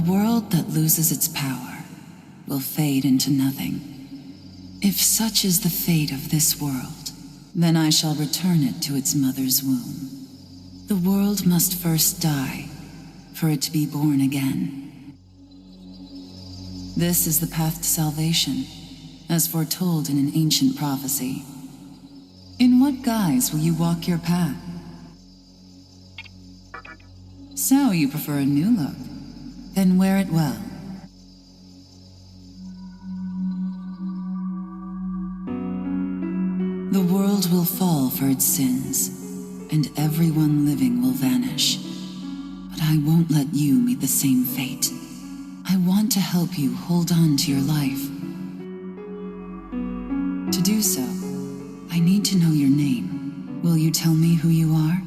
world that loses its power will fade into nothing. If such is the fate of this world, then I shall return it to its mother's womb. The world must first die for it to be born again. This is the path to salvation, as foretold in an ancient prophecy. In what guise will you walk your path? So you prefer a new look? Then wear it well. The world will fall for its sins, and everyone living will vanish. But I won't let you meet the same fate. I want to help you hold on to your life. To do so, I need to know your name. Will you tell me who you are?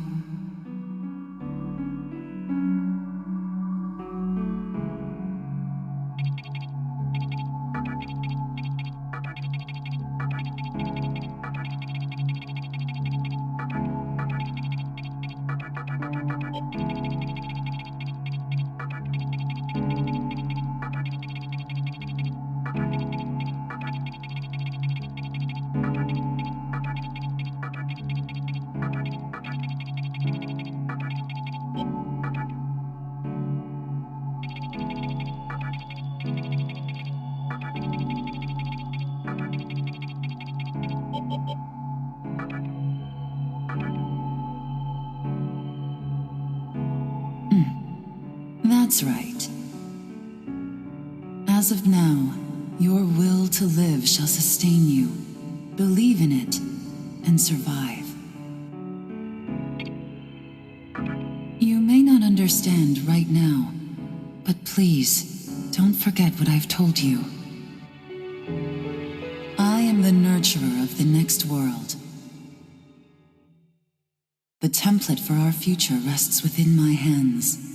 That's right. As of now, your will to live shall sustain you. Believe in it and survive. You may not understand right now, but please, don't forget what I've told you. I am the nurturer of the next world. The template for our future rests within my hands.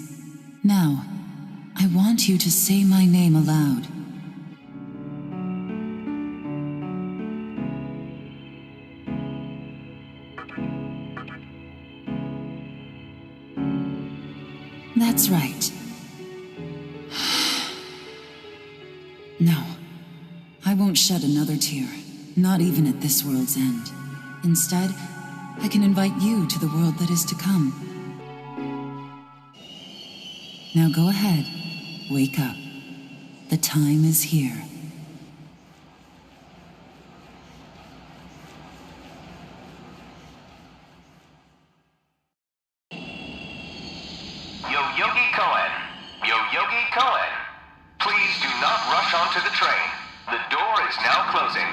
Now, I want you to say my name aloud. That's right. No, I won't shed another tear, not even at this world's end. Instead, I can invite you to the world that is to come. Now go ahead, wake up. The time is here. Yogi Cohen, please do not rush onto the train. The door is now closing.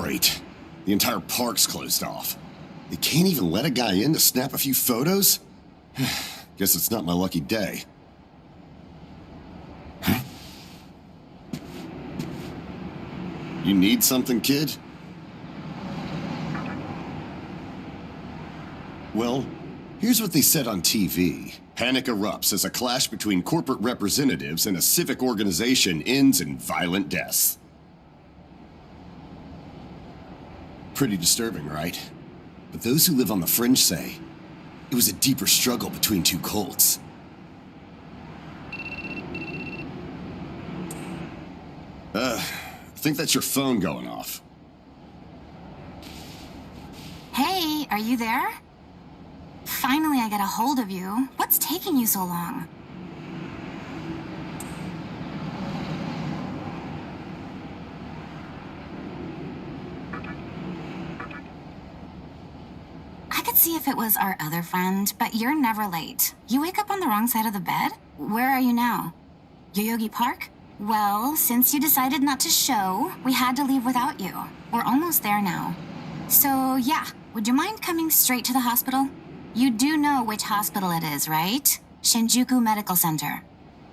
Great. The entire park's closed off. They can't even let a guy in to snap a few photos? Guess it's not my lucky day. Huh? You need something, kid? Well, here's what they said on TV. Panic erupts as a clash between corporate representatives and a civic organization ends in violent deaths. Pretty disturbing, right? But those who live on the fringe say it was a deeper struggle between two cults. I think that's your phone going off. Hey, are you there? Finally, I get a hold of you. What's taking you so long? I could see if it was our other friend, but you're never late. You wake up on the wrong side of the bed? Where are you now? Yoyogi Park? Well, since you decided not to show, we had to leave without you. We're almost there now. So, yeah, would you mind coming straight to the hospital? You do know which hospital it is, right? Shinjuku Medical Center.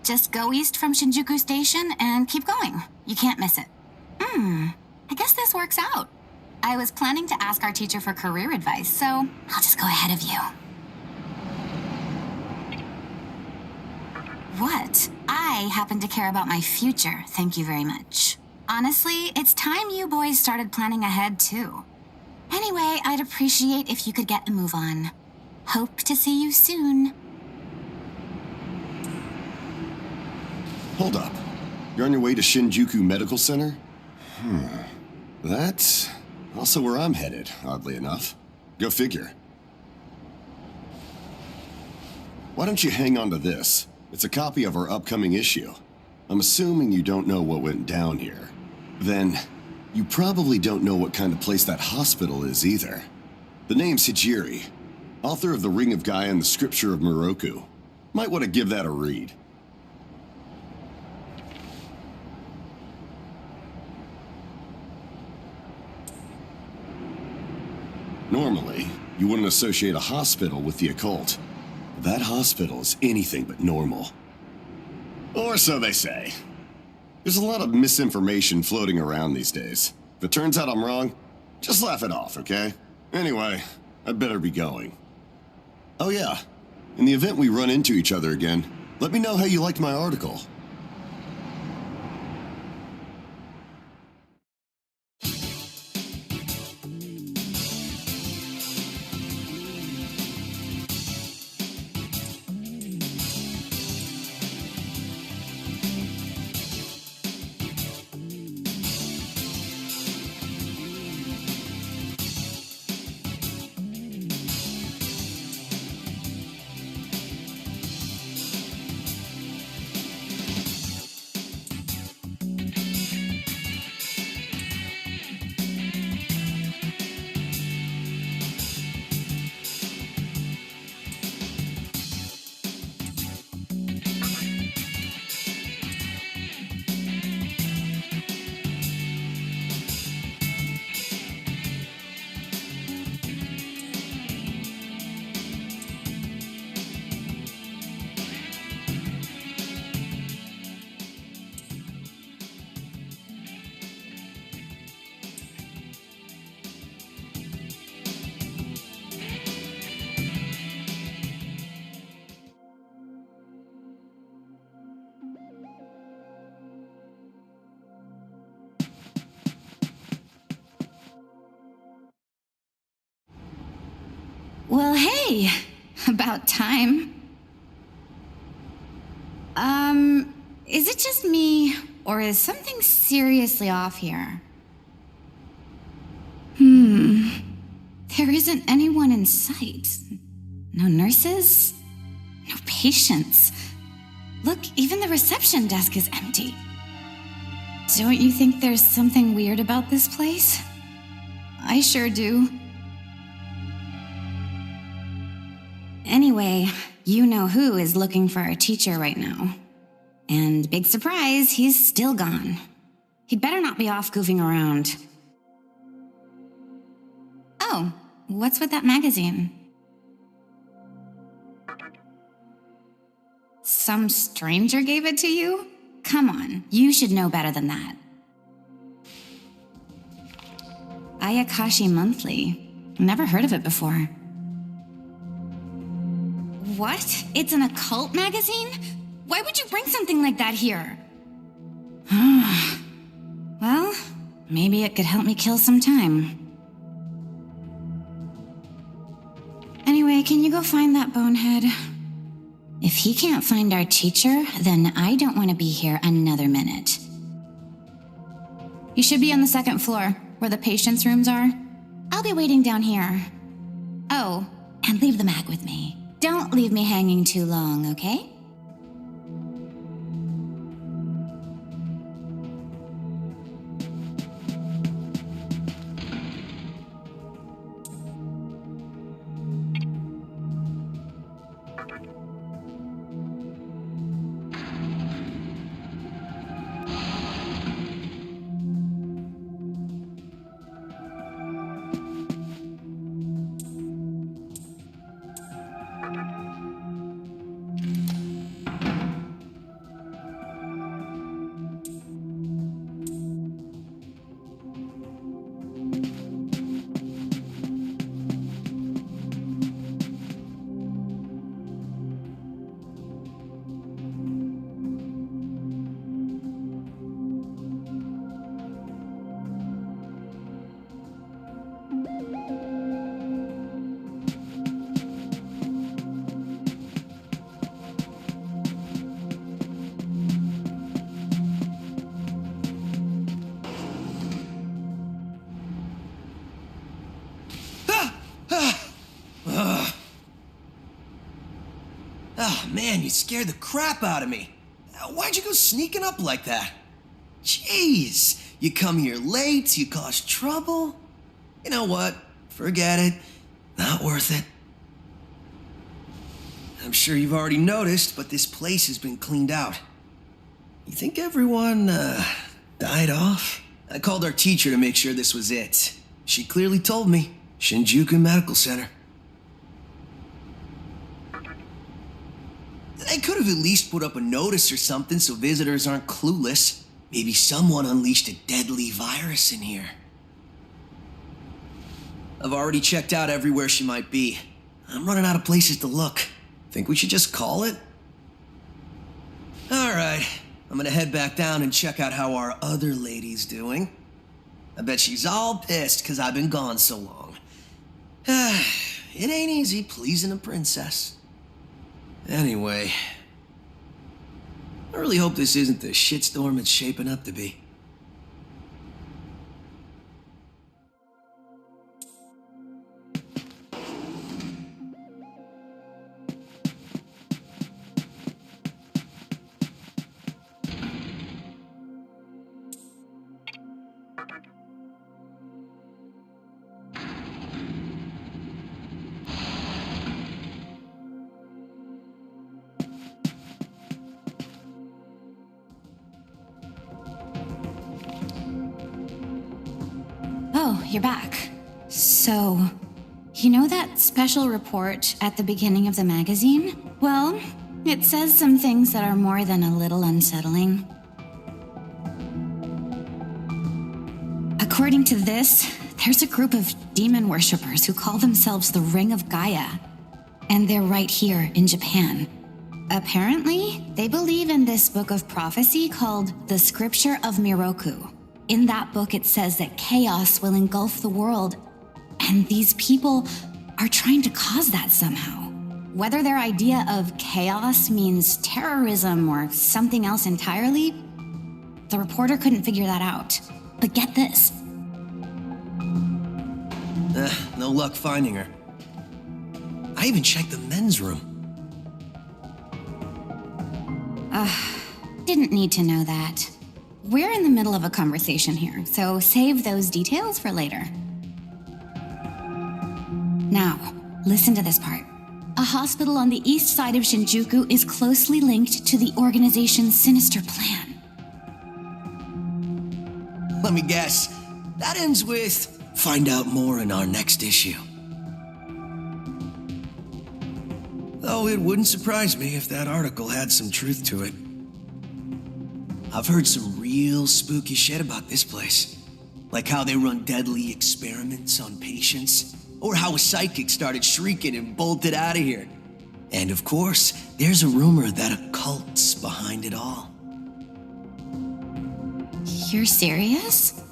Just go east from Shinjuku Station and keep going. You can't miss it. I guess this works out. I was planning to ask our teacher for career advice, so I'll just go ahead of you. What? I happen to care about my future, thank you very much. Honestly, it's time you boys started planning ahead, too. Anyway, I'd appreciate if you could get a move on. Hope to see you soon. Hold up. You're on your way to Shinjuku Medical Center? That's also where I'm headed, oddly enough. Go figure. Why don't you hang on to this? It's a copy of our upcoming issue. I'm assuming you don't know what went down here. Then, you probably don't know what kind of place that hospital is either. The name's Hijiri, author of The Ring of Gaia and the Scripture of Moroku. Might want to give that a read. Normally, you wouldn't associate a hospital with the occult. That hospital is anything but normal. Or so they say. There's a lot of misinformation floating around these days. If it turns out I'm wrong, just laugh it off, okay? Anyway, I'd better be going. Oh yeah, in the event we run into each other again, let me know how you liked my article. Well, hey, about time. Is it just me, or is something seriously off here? There isn't anyone in sight. No nurses, no patients. Look, even the reception desk is empty. Don't you think there's something weird about this place? I sure do. Anyway, you know who is looking for our teacher right now. And big surprise, he's still gone. He'd better not be off goofing around. Oh, what's with that magazine? Some stranger gave it to you? Come on, you should know better than that. Ayakashi Monthly. Never heard of it before. What? It's an occult magazine? Why would you bring something like that here? Well, maybe it could help me kill some time. Anyway, can you go find that bonehead? If he can't find our teacher, then I don't want to be here another minute. You should be on the second floor, where the patients' rooms are. I'll be waiting down here. Oh, and leave the mag with me. Don't leave me hanging too long, okay? Oh, man, you scared the crap out of me. Why'd you go sneaking up like that? Jeez, you come here late, you cause trouble. You know what? Forget it. Not worth it. I'm sure you've already noticed, but this place has been cleaned out. You think everyone, died off? I called our teacher to make sure this was it. She clearly told me. Shinjuku Medical Center. They could have at least put up a notice or something so visitors aren't clueless. Maybe someone unleashed a deadly virus in here. I've already checked out everywhere she might be. I'm running out of places to look. Think we should just call it? Alright, I'm gonna head back down and check out how our other lady's doing. I bet she's all pissed because I've been gone so long. It ain't easy pleasing a princess. Anyway, I really hope this isn't the shitstorm it's shaping up to be. Oh, you're back. So, you know that special report at the beginning of the magazine? Well, it says some things that are more than a little unsettling. According to this, there's a group of demon worshippers who call themselves the Ring of Gaia. And they're right here in Japan. Apparently, they believe in this book of prophecy called the Scripture of Miroku. In that book, it says that chaos will engulf the world, and these people are trying to cause that somehow. Whether their idea of chaos means terrorism or something else entirely, the reporter couldn't figure that out. But get this. No luck finding her. I even checked the men's room. Didn't need to know that. We're in the middle of a conversation here, so save those details for later. Now, listen to this part. A hospital on the east side of Shinjuku is closely linked to the organization's sinister plan. Let me guess. That ends with Find out more in our next issue. Though it wouldn't surprise me if that article had some truth to it. I've heard some real spooky shit about this place. Like how they run deadly experiments on patients, or how a psychic started shrieking and bolted out of here. And of course, there's a rumor that a cult's behind it all. You're serious?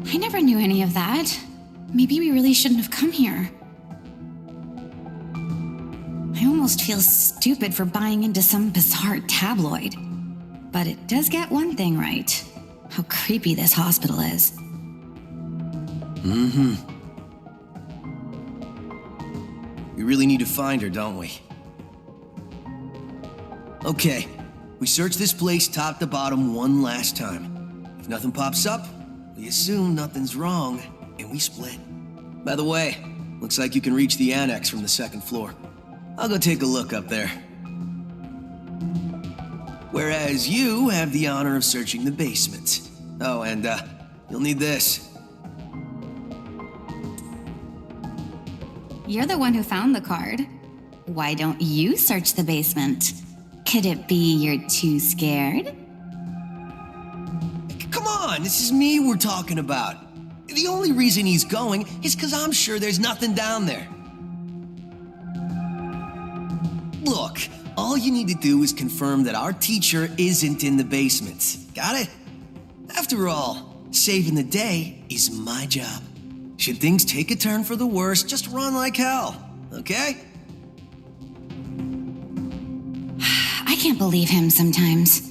I never knew any of that. Maybe we really shouldn't have come here. I almost feel stupid for buying into some bizarre tabloid. But it does get one thing right. How creepy this hospital is. Mm-hmm. We really need to find her, don't we? Okay, we search this place top to bottom one last time. If nothing pops up, we assume nothing's wrong, and we split. By the way, looks like you can reach the annex from the second floor. I'll go take a look up there. Whereas you have the honor of searching the basement. Oh, and you'll need this. You're the one who found the card. Why don't you search the basement? Could it be you're too scared? Come on, this is me we're talking about. The only reason he's going is because I'm sure there's nothing down there. Look, all you need to do is confirm that our teacher isn't in the basement. Got it? After all, saving the day is my job. Should things take a turn for the worse, just run like hell, okay? I can't believe him sometimes.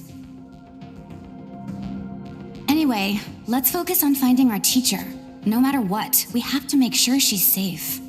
Anyway, let's focus on finding our teacher. No matter what, we have to make sure she's safe.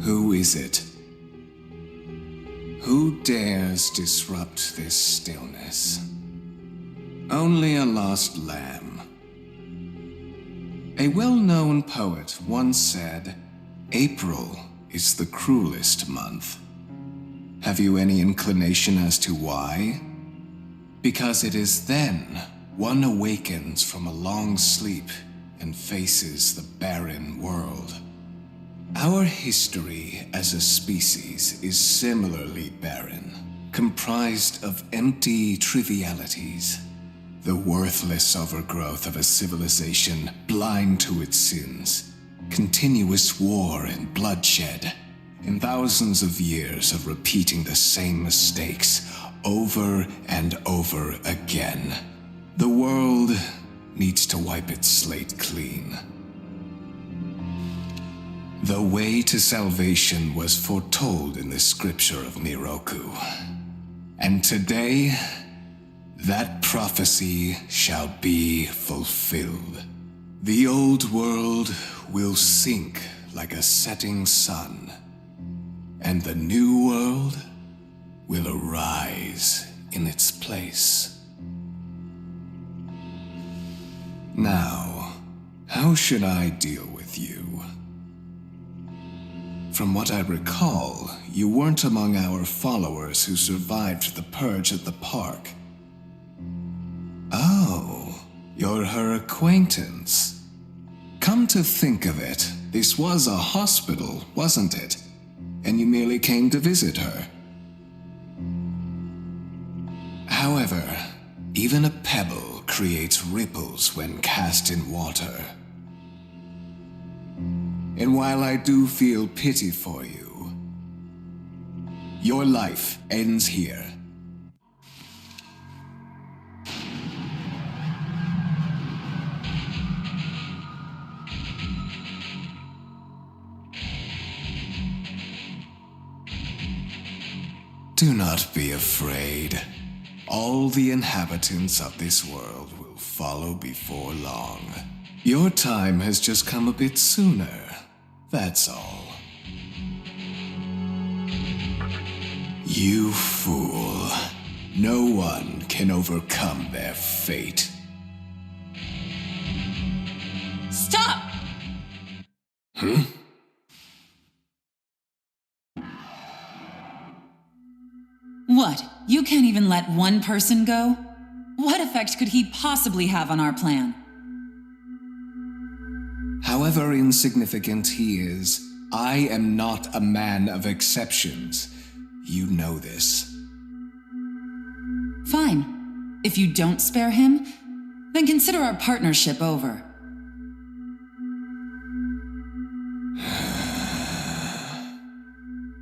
Who is it? Who dares disrupt this stillness? Only a lost lamb. A well-known poet once said, "April is the cruelest month." Have you any inclination as to why? Because it is then one awakens from a long sleep and faces the barren world. Our history as a species is similarly barren, comprised of empty trivialities, the worthless overgrowth of a civilization blind to its sins, continuous war and bloodshed, and thousands of years of repeating the same mistakes over and over again. The world needs to wipe its slate clean. The way to salvation was foretold in the scripture of Miroku. And today, that prophecy shall be fulfilled. The old world will sink like a setting sun, and the new world will arise in its place. Now, how should I deal with you? From what I recall, you weren't among our followers who survived the purge at the park. Oh, you're her acquaintance. Come to think of it, this was a hospital, wasn't it? And you merely came to visit her. However, even a pebble creates ripples when cast in water. And while I do feel pity for you, your life ends here. Do not be afraid. All the inhabitants of this world will follow before long. Your time has just come a bit sooner, that's all. You fool. No one can overcome their fate. Stop! What? You can't even let one person go? What effect could he possibly have on our plan? However insignificant he is, I am not a man of exceptions. You know this. Fine. If you don't spare him, then consider our partnership over.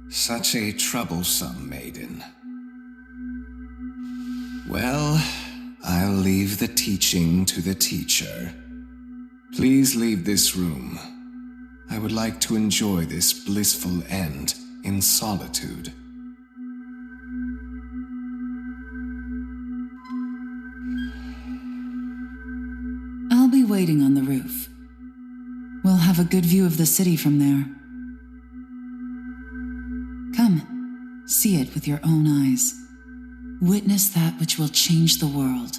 Such a troublesome maiden. Well, I'll leave the teaching to the teacher. Please leave this room. I would like to enjoy this blissful end in solitude. I'll be waiting on the roof. We'll have a good view of the city from there. Come, see it with your own eyes. Witness that which will change the world.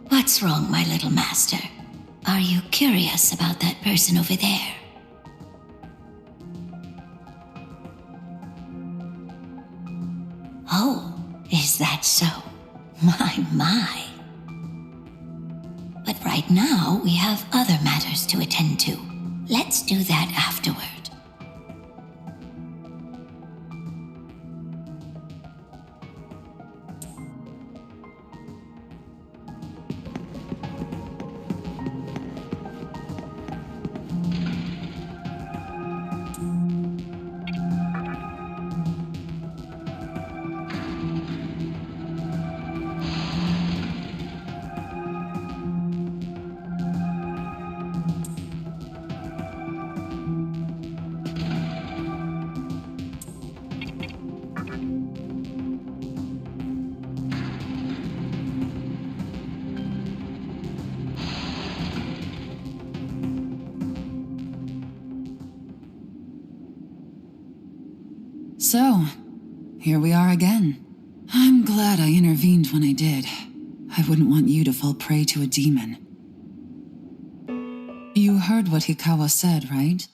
What's wrong, my little master? Are you curious about that person over there? Oh, is that so? My. But right now, we have other matters to attend to. Let's do that afterward. So, here we are again. I'm glad I intervened when I did. I wouldn't want you to fall prey to a demon. You heard what Hikawa said, right?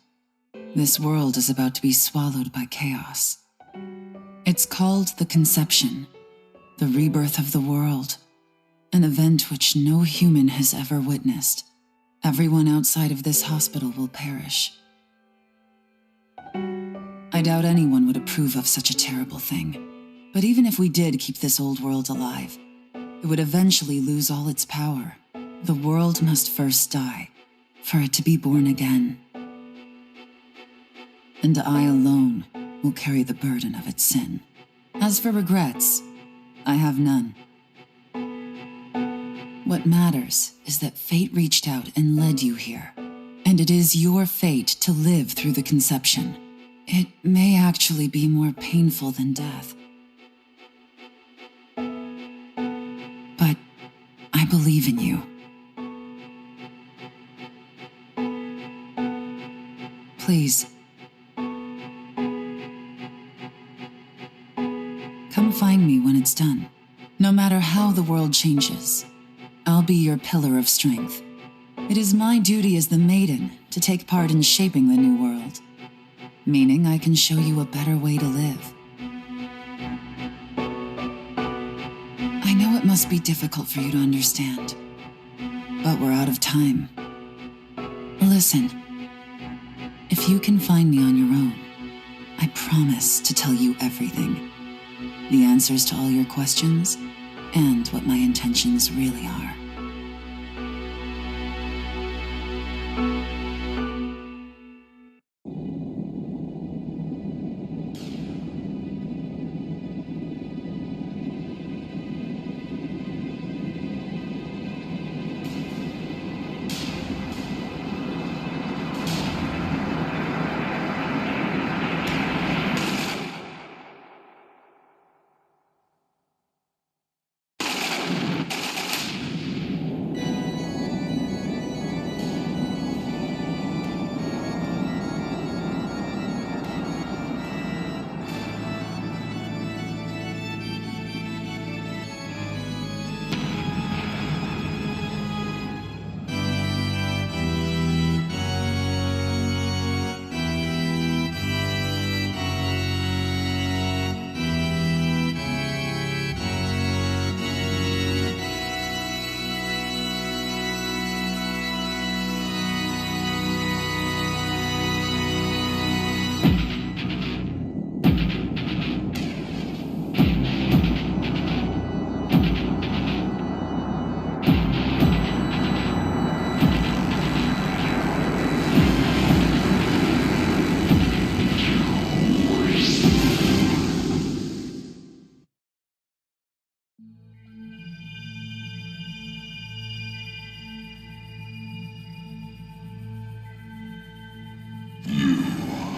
This world is about to be swallowed by chaos. It's called the Conception, the rebirth of the world, an event which no human has ever witnessed. Everyone outside of this hospital will perish. I doubt anyone would approve of such a terrible thing. But even if we did keep this old world alive, it would eventually lose all its power. The world must first die, for it to be born again. And I alone will carry the burden of its sin. As for regrets, I have none. What matters is that fate reached out and led you here, and it is your fate to live through the Conception. It may actually be more painful than death. But I believe in you. Please. Come find me when it's done. No matter how the world changes, I'll be your pillar of strength. It is my duty as the maiden to take part in shaping the new world, meaning I can show you a better way to live. I know it must be difficult for you to understand, but we're out of time. Listen, if you can find me on your own, I promise to tell you everything. The answers to all your questions, and what my intentions really are.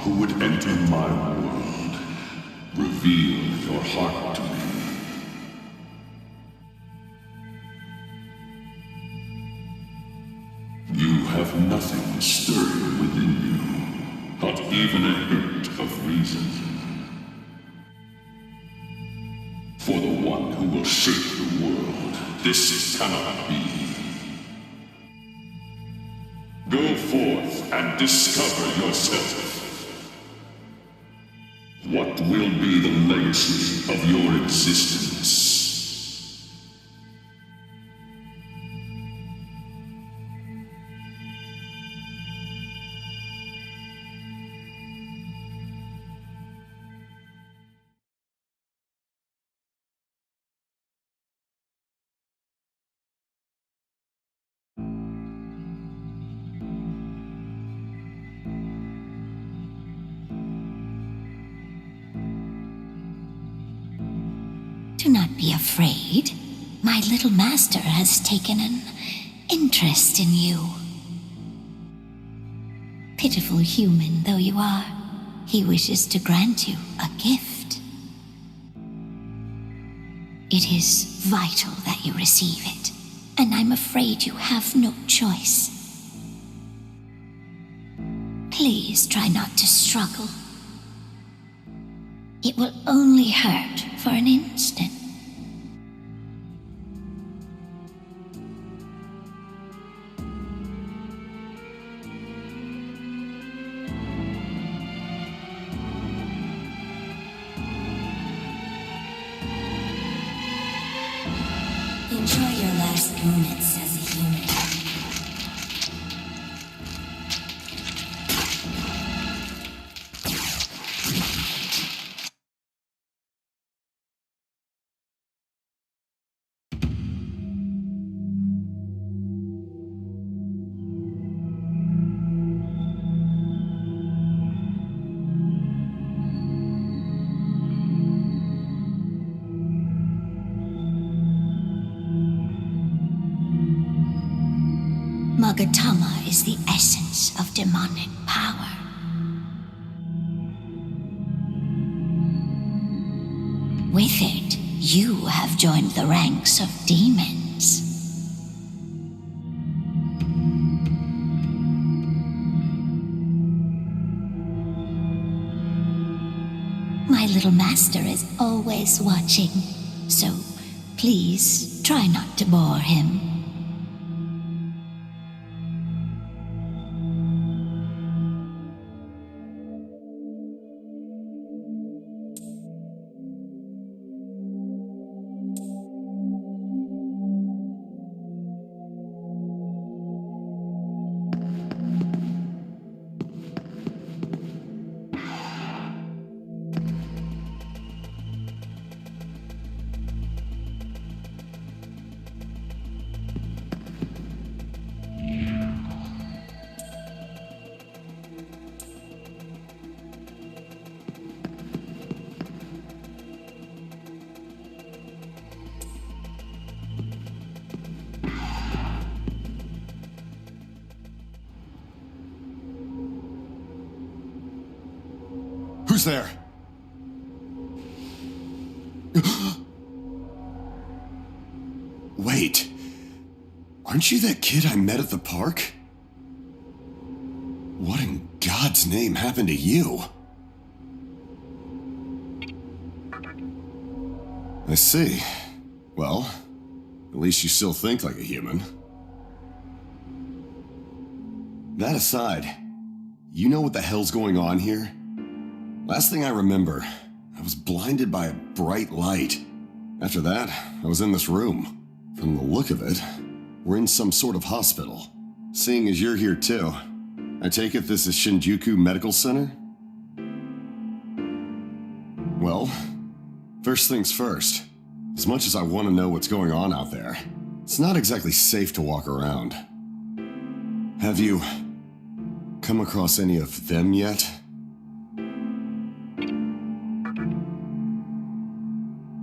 Who would enter my world, reveal your heart to me. You have nothing stirring within you, not even a hint of reason. For the one who will shape the world, this cannot be. Go forth and discover yourself. What will be the legacy of your existence? Do not be afraid. My little master has taken an interest in you. Pitiful human though you are, he wishes to grant you a gift. It is vital that you receive it, and I'm afraid you have no choice. Please try not to struggle. It will only hurt for an instant. Enjoy your last moments as a human. Magatama is the essence of demonic power. With it, you have joined the ranks of demons. My little master is always watching, so please try not to bore him. Who's there? Wait. Aren't you that kid I met at the park? What in God's name happened to you? I see. Well, at least you still think like a human. That aside, you know what the hell's going on here? Last thing I remember, I was blinded by a bright light. After that, I was in this room. From the look of it, we're in some sort of hospital. Seeing as you're here too, I take it this is Shinjuku Medical Center? Well, first things first. As much as I want to know what's going on out there, it's not exactly safe to walk around. Have you come across any of them yet?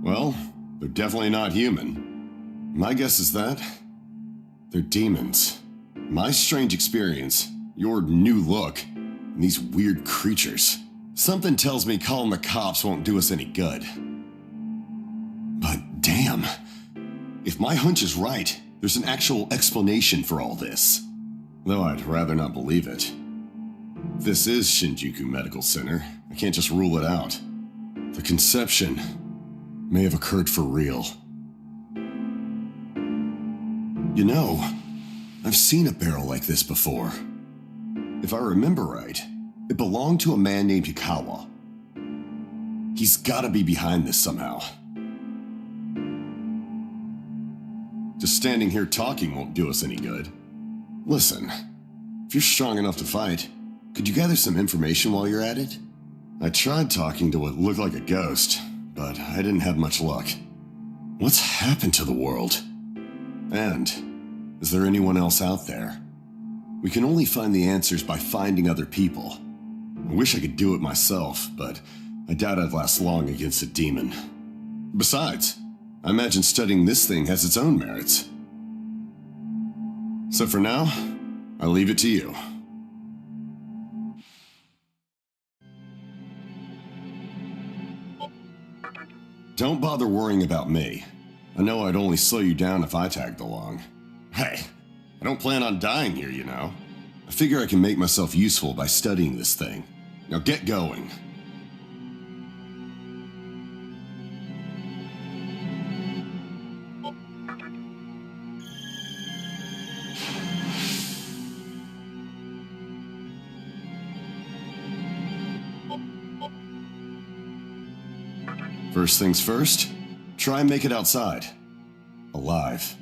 Well, they're definitely not human. My guess is that they're demons. My strange experience, your new look, and these weird creatures. Something tells me calling the cops won't do us any good. But damn, if my hunch is right, there's an actual explanation for all this. Though I'd rather not believe it. If this is Shinjuku Medical Center, I can't just rule it out. The conception may have occurred for real. You know, I've seen a barrel like this before. If I remember right, it belonged to a man named Hikawa. He's gotta be behind this somehow. Just standing here talking won't do us any good. Listen, if you're strong enough to fight, could you gather some information while you're at it? I tried talking to what looked like a ghost, but I didn't have much luck. What's happened to the world? And is there anyone else out there? We can only find the answers by finding other people. I wish I could do it myself, but I doubt I'd last long against a demon. Besides, I imagine studying this thing has its own merits. So for now, I'll leave it to you. Don't bother worrying about me. I know I'd only slow you down if I tagged along. Hey, I don't plan on dying here, you know. I figure I can make myself useful by studying this thing. Now get going. First things first, try and make it outside. Alive.